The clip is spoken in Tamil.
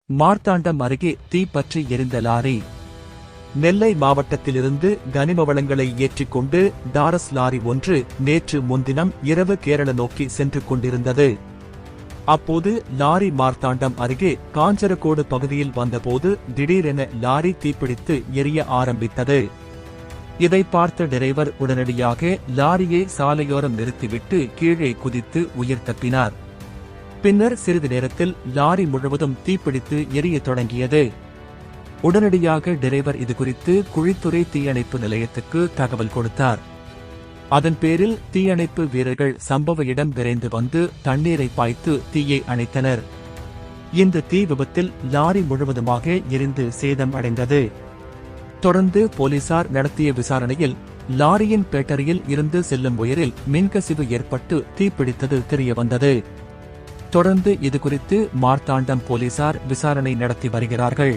மார்த்தாண்டம் அருகே தீ பற்றி எரிந்த லாரி. நெல்லை மாவட்டத்திலிருந்து கனிம வளங்களை ஏற்றிக்கொண்டு டாரஸ் லாரி ஒன்று நேற்று முன்தினம் இரவு கேரள நோக்கி சென்று கொண்டிருந்தது. அப்போது லாரி மார்த்தாண்டம் அருகே காஞ்சரக்கோடு பகுதியில் வந்தபோது திடீரென லாரி தீப்பிடித்து எரிய ஆரம்பித்தது. இதை பார்த்த டிரைவர் உடனடியாக லாரியை சாலையோரம் நிறுத்திவிட்டு கீழே குதித்து உயிர் தப்பினார். பின்னர் சிறிது நேரத்தில் லாரி முழுவதும் தீப்பிடித்து எரிய தொடங்கியது. உடனடியாக டிரைவர் இதுகுறித்து குழித்துறை தீயணைப்பு நிலையத்துக்கு தகவல் கொடுத்தார். அதன் பேரில் தீயணைப்பு வீரர்கள் சம்பவ இடம் விரைந்து வந்து தண்ணீரை பாய்த்து தீயை அணைத்தனர். இந்த தீ விபத்தில் லாரி முழுவதுமாக எரிந்து சேதம் அடைந்தது. தொடர்ந்து போலீசார் நடத்திய விசாரணையில் லாரியின் பேட்டரியில் இருந்து செல்லும் உயரில் மின்கசிவு ஏற்பட்டு தீப்பிடித்தது தெரியவந்தது. தொடர்ந்து இதுகுறித்து மார்த்தாண்டம் போலீசார் விசாரணை நடத்தி வருகிறார்கள்.